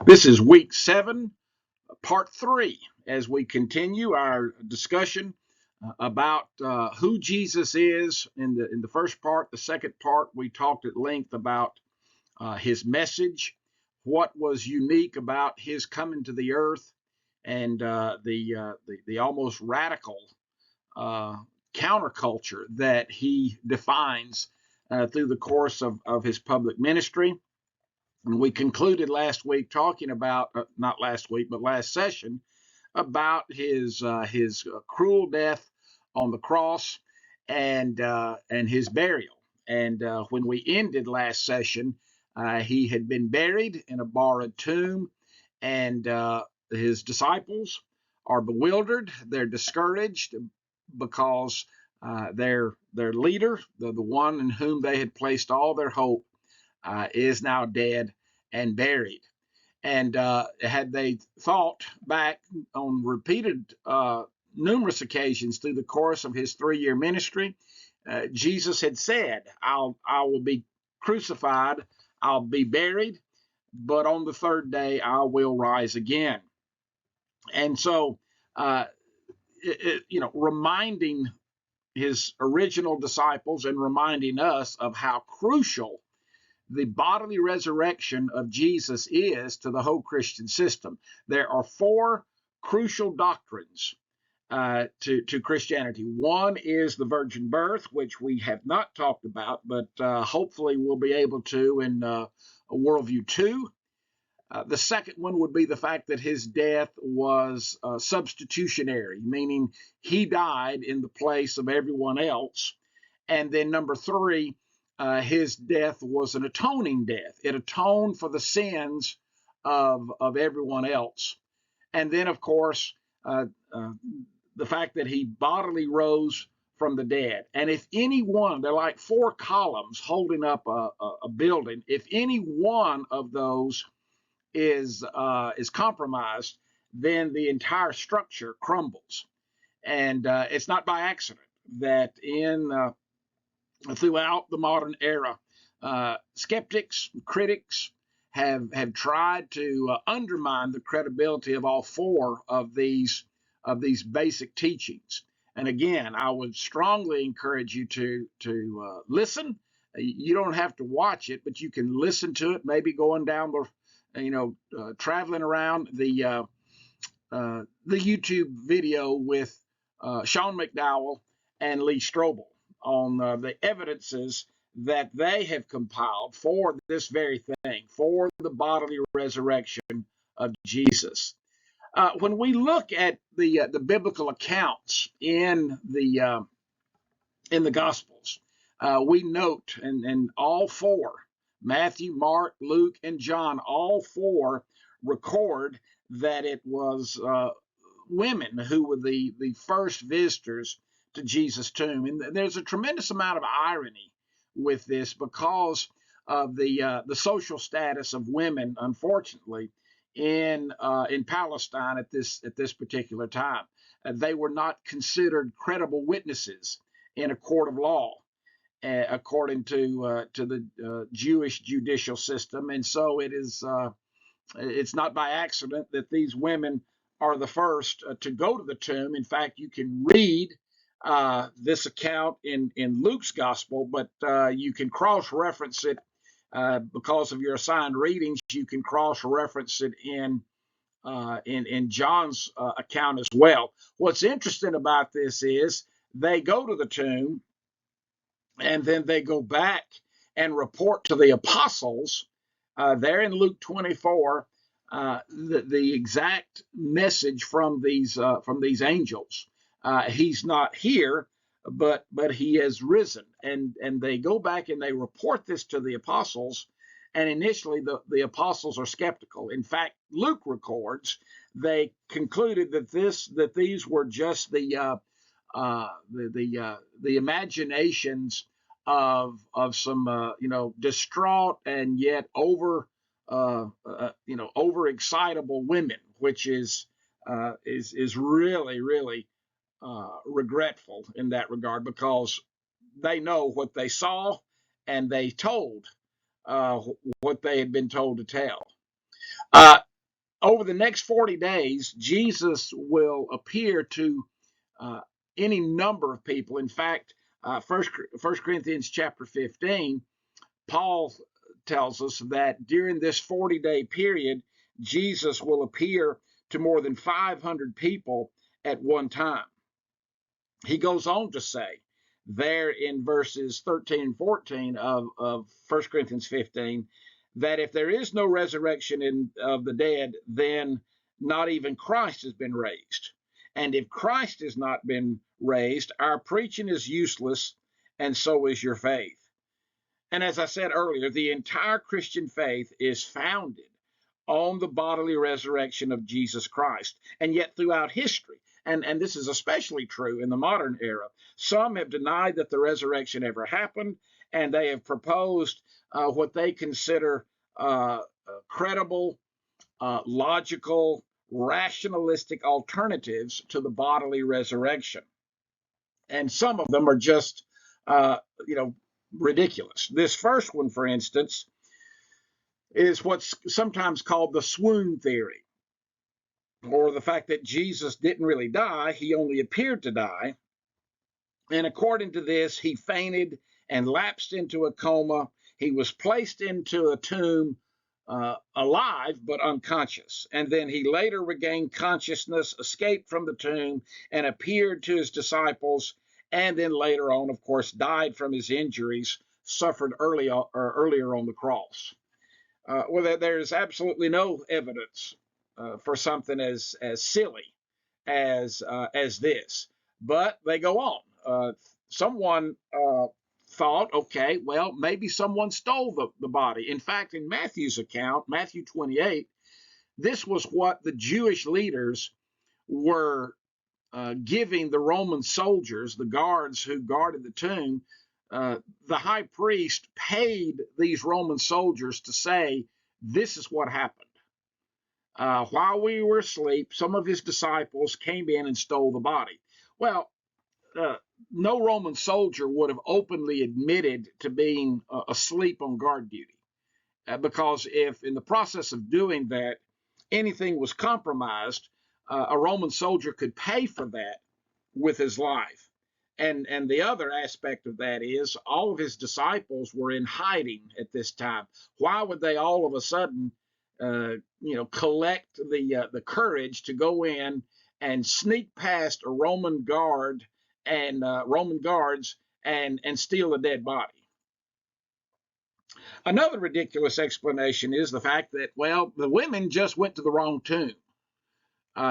This is week 7, part 3, as we continue our discussion about who Jesus is. In the first part, the second part, we talked at length about his message, what was unique about his coming to the earth, and the almost radical uh, counterculture that he defines through the course of his public ministry. And we concluded last week talking about, not last week, but last session, about his cruel death on the cross and his burial. And when we ended last session, he had been buried in a borrowed tomb, and his disciples are bewildered. They're discouraged because their leader, the one in whom they had placed all their hope, is now dead and buried. And had they thought back on repeated numerous occasions through the course of his 3-year ministry, Jesus had said, I will be crucified, I'll be buried, but on the third day I will rise again. And so, reminding his original disciples and reminding us of how crucial the bodily resurrection of Jesus is to the whole Christian system. There are 4 crucial doctrines to Christianity. One is the virgin birth, which we have not talked about, but hopefully we'll be able to in Worldview 2. The second one would be the fact that his death was substitutionary, meaning he died in the place of everyone else. And then number 3, his death was an atoning death. It atoned for the sins of everyone else. And then, of course, the fact that he bodily rose from the dead. And if any one, they're like 4 columns holding up a building, if any one of those is compromised, then the entire structure crumbles. And it's not by accident that throughout the modern era, skeptics, critics have tried to undermine the credibility of all 4 of these basic teachings. And again, I would strongly encourage you to listen. You don't have to watch it, but you can listen to it. Maybe going down traveling around the YouTube video with Sean McDowell and Lee Strobel on the evidences that they have compiled for this very thing, for the bodily resurrection of Jesus. When we look at the biblical accounts in the Gospels, we note, and all 4, Matthew, Mark, Luke, and John, all 4 record that it was women who were the first visitors to Jesus' tomb. And there's a tremendous amount of irony with this because of the social status of women, unfortunately, in Palestine at this particular time. They were not considered credible witnesses in a court of law, according to the Jewish judicial system. And so it's not by accident that these women are the first to go to the tomb. In fact, you can read this account in Luke's gospel, but you can cross-reference it because of your assigned readings. You can cross-reference it in John's account as well. What's interesting about this is they go to the tomb and then they go back and report to the apostles there in Luke 24 the exact message from these angels. He's not here, but he has risen, and they go back and they report this to the apostles. And initially, the apostles are skeptical. In fact, Luke records they concluded that these were just the imaginations of some distraught and yet overexcitable women, which is really regretful in that regard, because they know what they saw and they told what they had been told to tell. Uh, Over the next 40 days, Jesus will appear to uh, any number of people. In fact, First Corinthians chapter 15, Paul tells us that during this 40-day period, Jesus will appear to more than 500 people at one time. He goes on to say there in verses 13 and 14 of 1 Corinthians 15 that if there is no resurrection of the dead, then not even Christ has been raised. And if Christ has not been raised, our preaching is useless, and so is your faith. And as I said earlier, the entire Christian faith is founded on the bodily resurrection of Jesus Christ. And yet, throughout history, and this is especially true in the modern era, some have denied that the resurrection ever happened, and they have proposed what they consider credible, logical, rationalistic alternatives to the bodily resurrection. And some of them are just, you know, ridiculous. This first one, for instance, is what's sometimes called the swoon theory, or the fact that Jesus didn't really die, he only appeared to die. And according to this, he fainted and lapsed into a coma. He was placed into a tomb alive but unconscious. And then he later regained consciousness, escaped from the tomb, and appeared to his disciples. And then later on, of course, died from his injuries suffered earlier on the cross. Well, there is absolutely no evidence for something as silly as this. But they go on. Someone thought, okay, well, maybe someone stole the body. In fact, in Matthew's account, Matthew 28, this was what the Jewish leaders were giving the Roman soldiers, the guards who guarded the tomb. The high priest paid these Roman soldiers to say, this is what happened. While we were asleep, some of his disciples came in and stole the body. Well, no Roman soldier would have openly admitted to being asleep on guard duty, because if in the process of doing that anything was compromised, a Roman soldier could pay for that with his life. And the other aspect of that is all of his disciples were in hiding at this time. Why would they all of a sudden, collect the courage to go in and sneak past a Roman guard and Roman guards and steal a dead body? Another ridiculous explanation is the fact that, well, the women just went to the wrong tomb.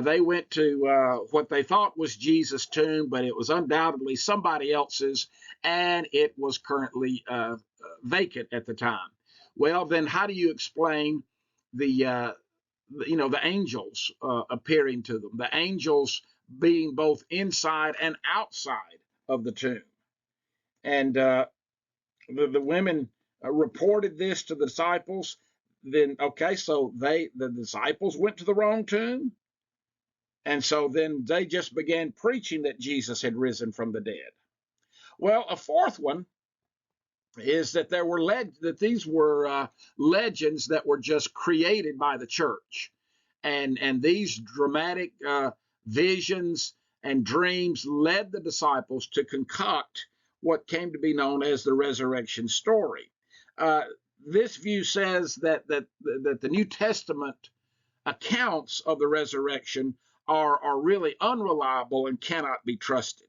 They went to what they thought was Jesus' tomb, but it was undoubtedly somebody else's, and it was currently vacant at the time. Well, then how do you explain the angels appearing to them, the angels being both inside and outside of the tomb? And the women reported this to the disciples. Then okay, so the disciples went to the wrong tomb. And so then they just began preaching that Jesus had risen from the dead. Well, a fourth one is that these were legends that were just created by the church, and these dramatic visions and dreams led the disciples to concoct what came to be known as the resurrection story. This view says that the New Testament accounts of the resurrection are really unreliable and cannot be trusted.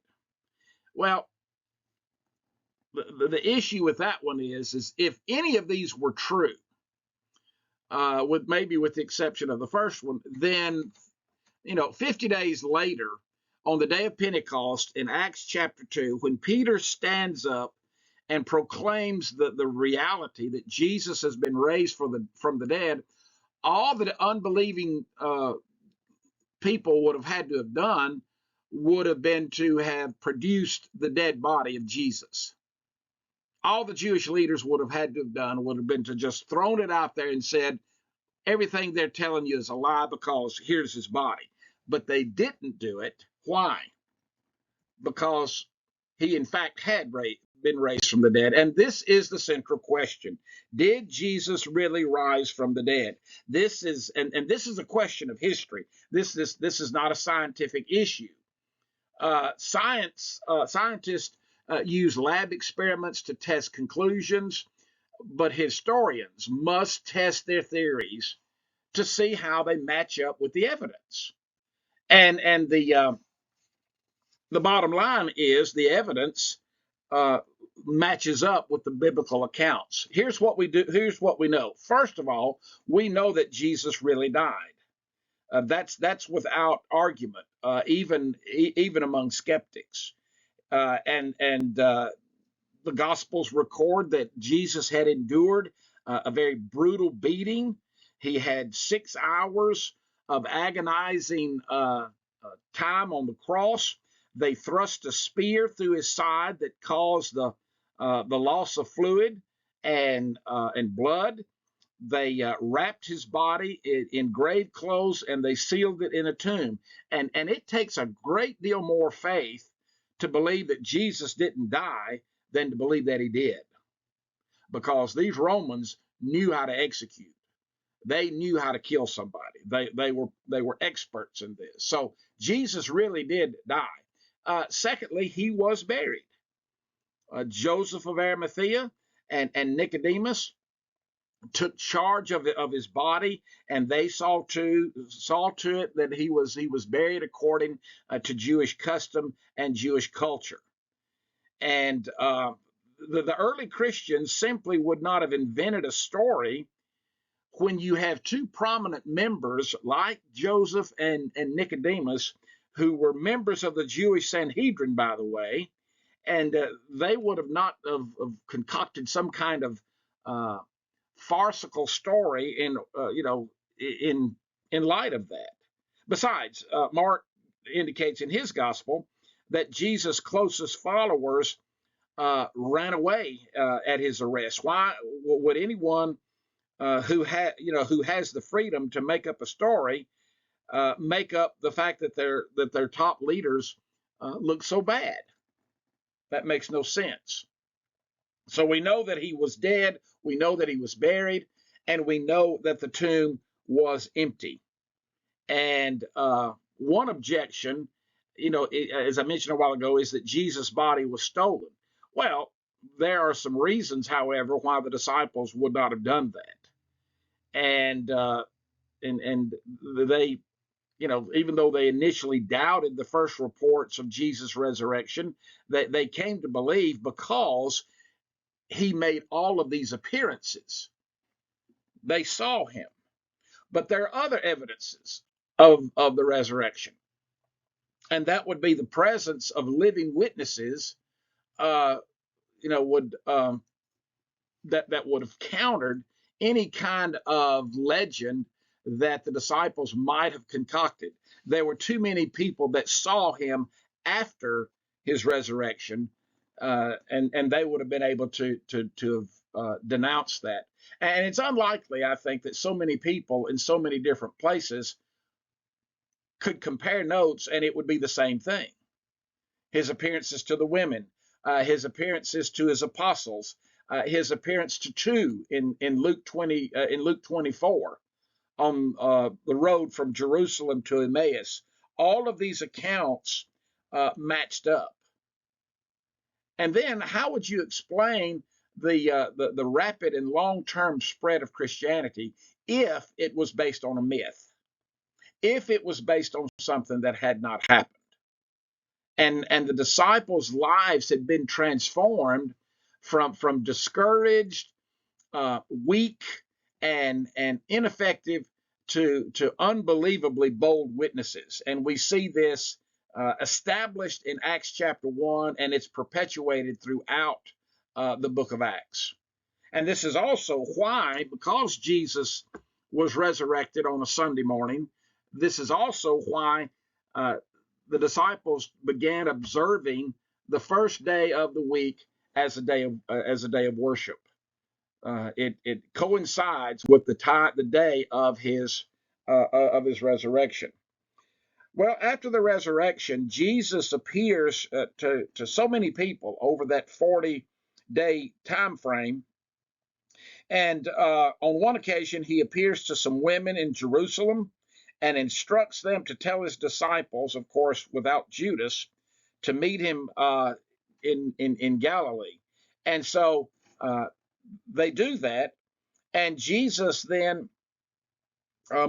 Well, the issue with that one is if any of these were true, with the exception of the first one, then 50 days later, on the day of Pentecost in Acts chapter 2, when Peter stands up and proclaims the reality that Jesus has been raised from the dead, all the unbelieving people would have had to have done would have been to have produced the dead body of Jesus. All the Jewish leaders would have had to have done would have been to just thrown it out there and said, everything they're telling you is a lie because here's his body. But they didn't do it. Why? Because he in fact had been raised from the dead. And this is the central question. Did Jesus really rise from the dead? This is this is a question of history. This is not a scientific issue. Scientists use lab experiments to test conclusions, but historians must test their theories to see how they match up with the evidence. And the bottom line is the evidence uh, matches up with the biblical accounts. Here's what we do. Here's what we know. First of all, we know that Jesus really died. That's without argument, even among skeptics. And the Gospels record that Jesus had endured a very brutal beating. He had 6 hours of agonizing time on the cross. They thrust a spear through his side that caused the loss of fluid and blood. They wrapped his body in grave clothes and they sealed it in a tomb. And it takes a great deal more faith to believe that Jesus didn't die than to believe that he did, because these Romans knew how to execute. They knew how to kill somebody. They were experts in this. So Jesus really did die. Secondly, he was buried. Joseph of Arimathea and Nicodemus took charge of his body, and they saw to it that he was buried according to Jewish custom and Jewish culture. And the early Christians simply would not have invented a story when you have two prominent members like Joseph and Nicodemus, who were members of the Jewish Sanhedrin, by the way, and they would have not have concocted some kind of farcical story in light of that. Besides, Mark indicates in his gospel that Jesus' closest followers ran away at his arrest. Why would anyone who has the freedom to make up a story make up the fact that their top leaders look so bad? That makes no sense. So we know that he was dead, we know that he was buried, and we know that the tomb was empty. And one objection, as I mentioned a while ago, is that Jesus' body was stolen. Well, there are some reasons, however, why the disciples would not have done that. And they, even though they initially doubted the first reports of Jesus' resurrection, they came to believe because he made all of these appearances. They saw him. But there are other evidences of the resurrection, and that would be the presence of living witnesses. Would that would have countered any kind of legend that the disciples might have concocted. There were too many people that saw him after his resurrection, and they would have been able to have denounced that. And it's unlikely, I think, that so many people in so many different places could compare notes and it would be the same thing. His appearances to the women, his appearances to his apostles, his appearance to two in Luke 24 on the road from Jerusalem to Emmaus. All of these accounts matched up. And then, how would you explain the rapid and long-term spread of Christianity if it was based on a myth, if it was based on something that had not happened? And the disciples' lives had been transformed from discouraged, weak, and ineffective to unbelievably bold witnesses. And we see this established in Acts chapter 1, and it's perpetuated throughout the book of Acts. And this is also why, because Jesus was resurrected on a Sunday morning, this is also why the disciples began observing the first day of the week as a day of worship. It coincides with the day of his resurrection. Well, after the resurrection, Jesus appears to so many people over that 40 day time frame. And on one occasion, he appears to some women in Jerusalem and instructs them to tell his disciples, of course, without Judas, to meet him in Galilee. And so they do that. And Jesus then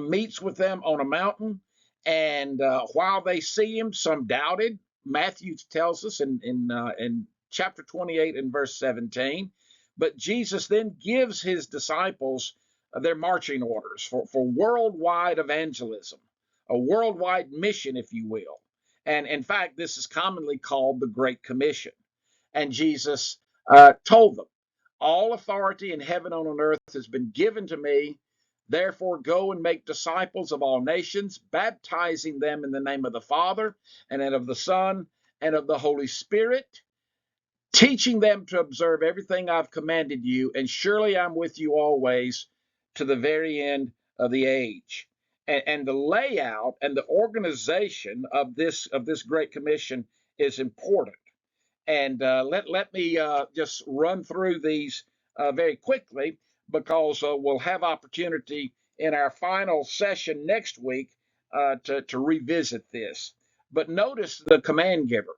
meets with them on a mountain. And while they see him, some doubted. Matthew tells us in chapter 28 and verse 17. But Jesus then gives his disciples their marching orders for worldwide evangelism, a worldwide mission, if you will. And in fact, this is commonly called the Great Commission. And Jesus told them, all authority in heaven and on earth has been given to me. Therefore, go and make disciples of all nations, baptizing them in the name of the Father, and of the Son, and of the Holy Spirit, teaching them to observe everything I've commanded you, and surely I'm with you always to the very end of the age. And the layout and the organization of this Great Commission is important. And let me just run through these very quickly, because we'll have opportunity in our final session next week to revisit this. But notice the command giver.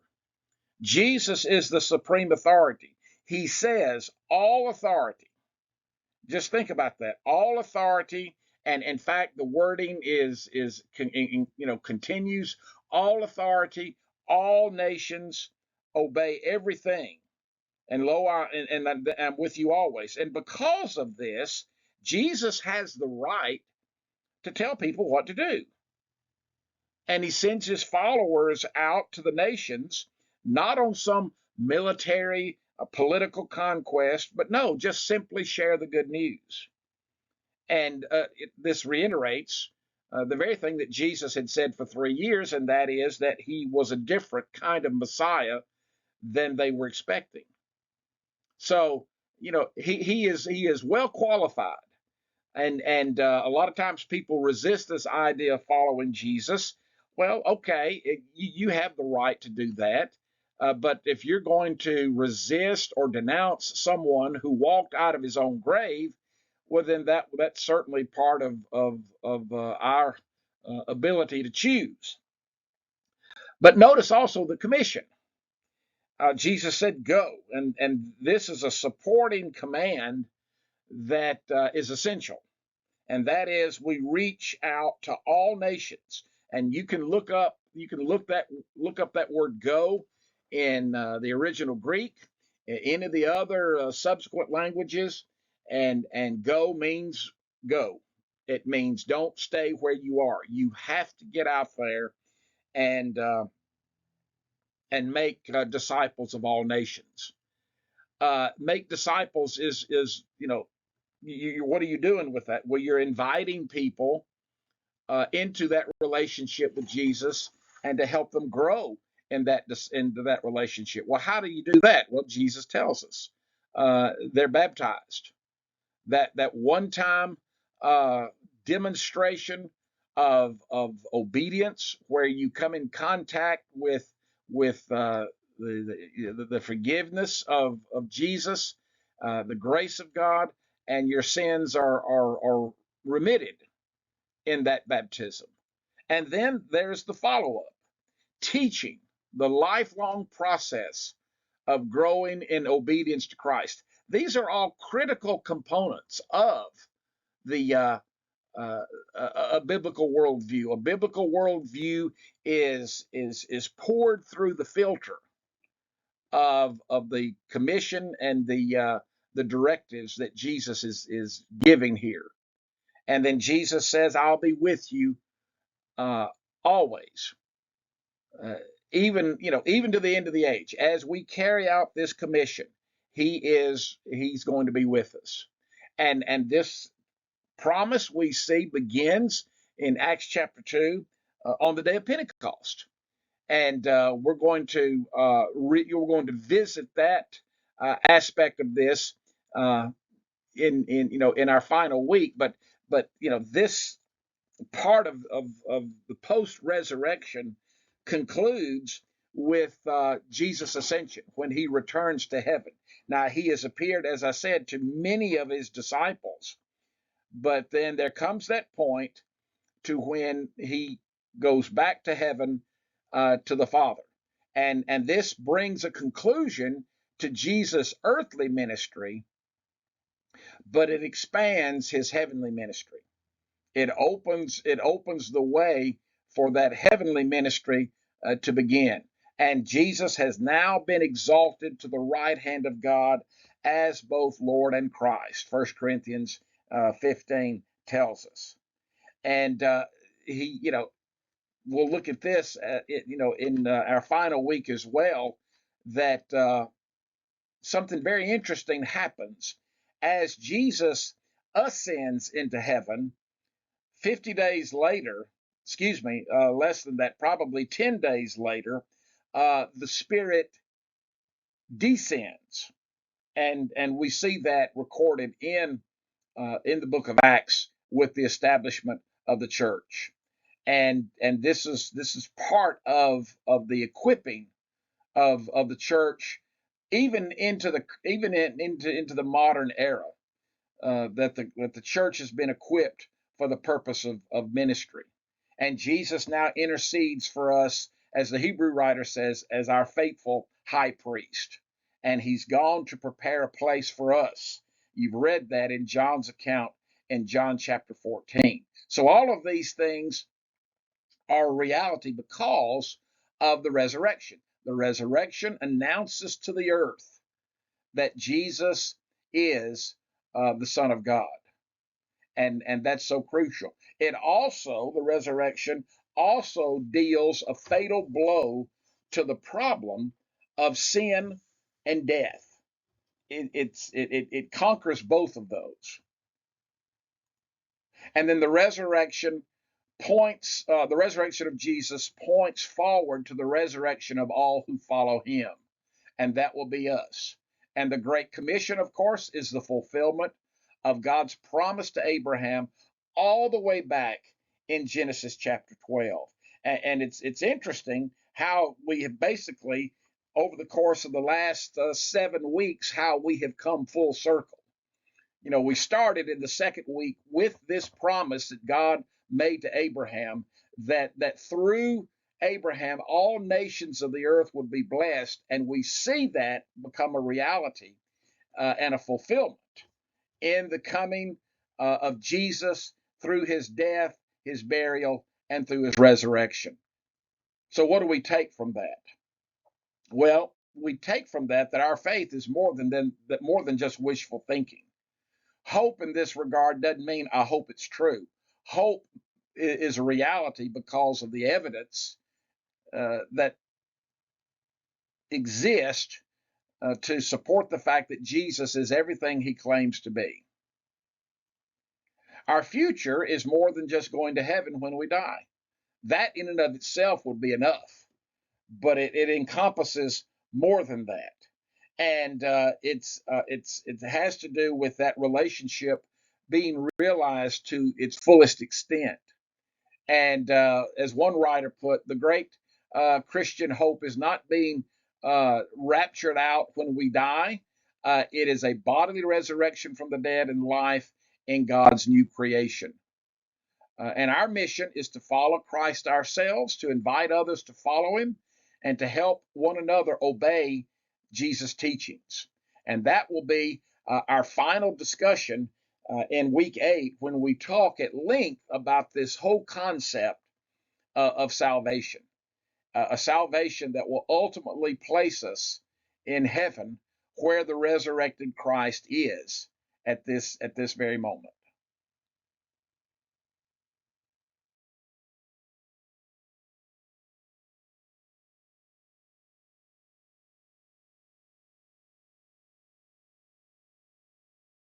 Jesus is the supreme authority. He says all authority. Just think about that. All authority, and in fact, the wording continues. All authority, all nations obey everything. And lo, I'm with you always. And because of this, Jesus has the right to tell people what to do. And he sends his followers out to the nations, not on some military, political conquest, but no, just simply share the good news. And this reiterates the very thing that Jesus had said for 3 years, and that is that he was a different kind of Messiah than they were expecting. So, he is well qualified. And a lot of times people resist this idea of following Jesus. Well, okay, you have the right to do that. But if you're going to resist or denounce someone who walked out of his own grave, well, then that's certainly part of our ability to choose. But notice also the commission. Jesus said, "Go," and this is a supporting command that is essential. And that is, we reach out to all nations. And you can look up that word "go" in the original Greek, in any of the other subsequent languages, and "go" means go. It means don't stay where you are. You have to get out there and make disciples of all nations. Make disciples is what are you doing with that? Well, you're inviting people into that relationship with Jesus and to help them grow into that relationship. Well, how do you do that? Well, Jesus tells us they're baptized. That one time demonstration of obedience, where you come in contact with the forgiveness of Jesus, the grace of God, and your sins are remitted in that baptism. And then there's the follow-up, teaching, the lifelong process of growing in obedience to Christ. These are all critical components of the a biblical worldview. A biblical worldview is poured through the filter of the commission and the directives that Jesus is giving here. And then Jesus says, "I'll be with you uh, always, uh, even to the end of the age." As we carry out this commission, he's going to be with us. And this promise we see begins in Acts chapter 2 on the day of Pentecost. And we're going to visit that aspect of this in our final week. But this part of the post resurrection concludes with Jesus' ascension, when he returns to heaven. Now, he has appeared, as I said, to many of his disciples, but then there comes that point to when he goes back to heaven to the Father. And this brings a conclusion to Jesus' earthly ministry, but it expands his heavenly ministry. It opens the way for that heavenly ministry to begin. And Jesus has now been exalted to the right hand of God as both Lord and Christ. 1 Corinthians 15 tells us. And he, we'll look at this, in our final week as well, that something very interesting happens as Jesus ascends into heaven. 50 days later, less than that, probably 10 days later, the Spirit descends. And we see that recorded in the book of Acts with the establishment of the church. And this is part of the equipping of the church, even into the modern era, that the church has been equipped for the purpose of ministry. And Jesus now intercedes for us, as the Hebrew writer says, as our faithful high priest. And he's gone to prepare a place for us. You've read that in John's account in John chapter 14. So all of these things are a reality because of the resurrection. The resurrection announces to the earth that Jesus is the Son of God. And that's so crucial. The resurrection also deals a fatal blow to the problem of sin and death. It conquers both of those. And then the resurrection of Jesus points forward to the resurrection of all who follow him, and that will be us. And the Great Commission, of course, is the fulfillment of God's promise to Abraham all the way back in Genesis chapter 12. And it's interesting how we have basically, over the course of the last 7 weeks, how we have come full circle. We started in the second week with this promise that God made to Abraham, that through Abraham all nations of the earth would be blessed, and we see that become a reality and a fulfillment in the coming of Jesus through his death, his burial, and through his resurrection. So what do we take from that? Well, we take from that our faith is more than just wishful thinking. Hope in this regard doesn't mean I hope it's true. Hope is a reality because of the evidence that exists to support the fact that Jesus is everything he claims to be. Our future is more than just going to heaven when we die. That in and of itself would be enough, but it encompasses more than that. And it has to do with that relationship being realized to its fullest extent. And as one writer put, the great Christian hope is not being raptured out when we die. It is a bodily resurrection from the dead and life in God's new creation. And our mission is to follow Christ ourselves, to invite others to follow him, and to help one another obey Jesus' teachings. And that will be our final discussion in week 8, when we talk at length about this whole concept of salvation, a salvation that will ultimately place us in heaven, where the resurrected Christ is at this very moment.